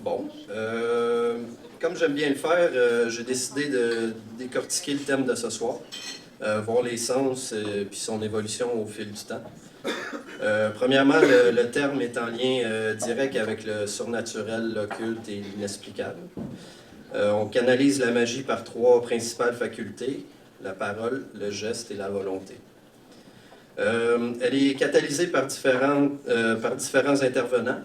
Bon. Comme j'aime bien le faire, j'ai décidé de décortiquer le thème de ce soir, voir les sens puis son évolution au fil du temps. Premièrement, le terme est en lien direct avec le surnaturel, l'occulte et l'inexplicable. On canalise la magie par trois principales facultés, la parole, le geste et la volonté. Elle est catalysée par différents intervenants,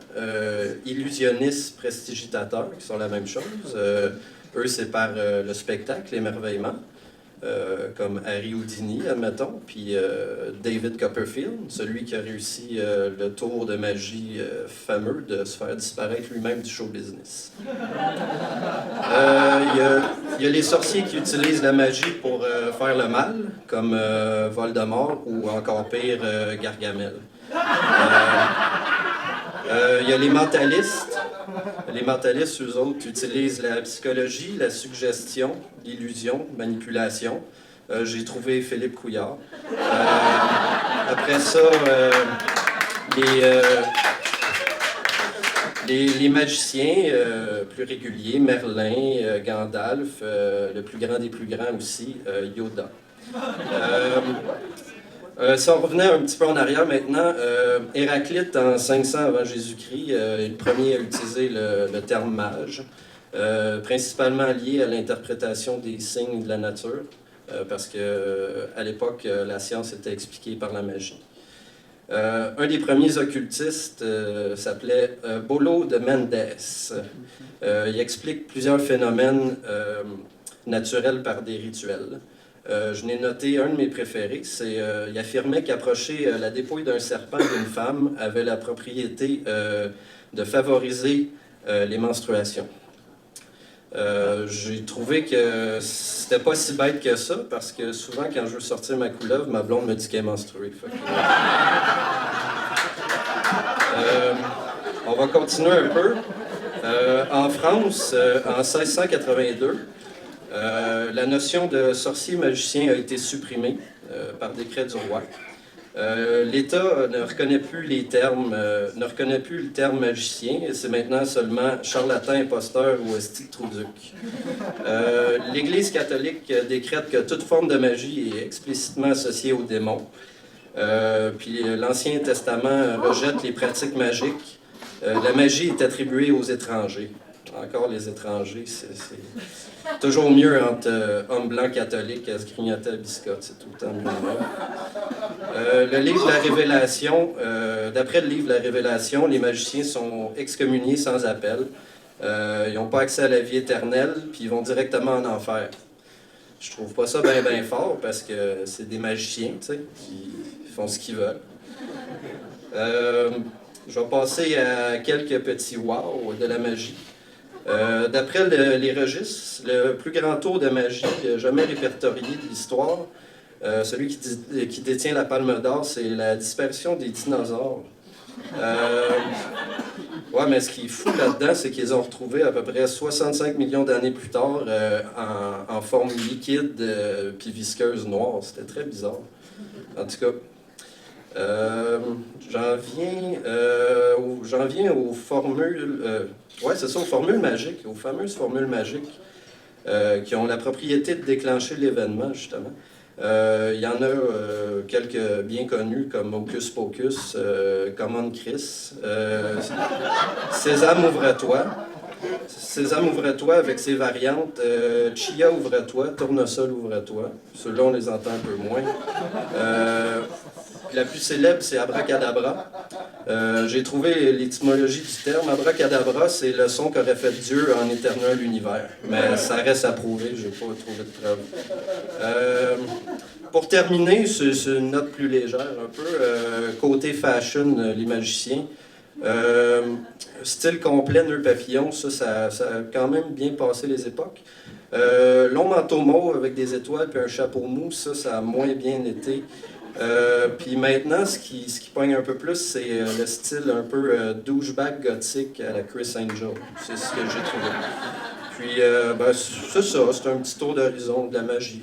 illusionnistes, prestigitateurs, qui sont la même chose. Eux, c'est par le spectacle, l'émerveillement, comme Harry Houdini, admettons, puis David Copperfield, celui qui a réussi le tour de magie fameux de se faire disparaître lui-même du show business. Il y a les sorciers qui utilisent la magie pour faire le mal, comme Voldemort ou encore pire, Gargamel. Il y a les mentalistes. Les mentalistes, eux autres, utilisent la psychologie, la suggestion, l'illusion, manipulation. J'ai trouvé Philippe Couillard. Après ça, les magiciens plus réguliers, Merlin, Gandalf, le plus grand des plus grands aussi, Yoda. Si on revenait un petit peu en arrière maintenant, Héraclite, en 500 avant Jésus-Christ, est le premier à utiliser le terme mage, principalement lié à l'interprétation des signes de la nature, parce qu'à l'époque, la science était expliquée par la magie. Un des premiers occultistes s'appelait Bolo de Mendes. Il explique plusieurs phénomènes naturels par des rituels. Je n'ai noté un de mes préférés, il affirmait qu'approcher la dépouille d'un serpent d'une femme avait la propriété de favoriser les menstruations. J'ai trouvé que c'était pas si bête que ça, parce que souvent quand je veux sortir ma couleuvre, ma blonde me dit qu'elle est menstruée. On va continuer un peu. En France, en 1682, la notion de sorcier-magicien a été supprimée par décret du roi. L'État ne reconnaît plus le terme magicien, et c'est maintenant seulement charlatan, imposteur ou esti de trouduc. L'Église catholique décrète que toute forme de magie est explicitement associée aux démons. Puis l'Ancien Testament rejette les pratiques magiques. La magie est attribuée aux étrangers. Encore les étrangers, c'est toujours mieux entre hommes blancs catholiques à se grignoter à biscotte, c'est tout le temps mieux. Le livre de la Révélation, d'après le livre de la Révélation, les magiciens sont excommuniés sans appel. Ils n'ont pas accès à la vie éternelle, puis ils vont directement en enfer. Je trouve pas ça bien fort, parce que c'est des magiciens, tu sais, qui font ce qu'ils veulent. Je vais passer à quelques petits wow de la magie. D'après les registres, le plus grand tour de magie jamais répertorié de l'histoire, celui qui détient la palme d'or, c'est la disparition des dinosaures. Ouais, mais ce qui est fou là-dedans, c'est qu'ils ont retrouvé à peu près 65 millions d'années plus tard en forme liquide puis visqueuse noire. C'était très bizarre. En tout cas, j'en viens aux formules. Ouais, c'est ça, aux formules magiques, aux fameuses formules magiques qui ont la propriété de déclencher l'événement, justement. Il y en a quelques bien connus comme Hocus Pocus, Common Chris, Sésame ouvre-toi. Sésame ouvre-toi avec ses variantes, Chia ouvre-toi, Tournesol ouvre-toi. Ceux-là, on les entend un peu moins. La plus célèbre, c'est Abracadabra. J'ai trouvé l'étymologie du terme. Abracadabra, c'est le son qu'aurait fait Dieu en éternel l'univers. Mais ça reste à prouver, je n'ai pas trouvé de preuve. Pour terminer, c'est une note plus légère un peu. Côté fashion, les magiciens. Style complet, nœud papillon, ça a quand même bien passé les époques. Long manteau mauve avec des étoiles puis un chapeau mou, ça a moins bien été. Puis maintenant, ce qui pogne un peu plus, c'est le style un peu douchebag gothique à la Chris Angel. C'est ce que j'ai trouvé. Puis, c'est ça, c'est un petit tour d'horizon de la magie.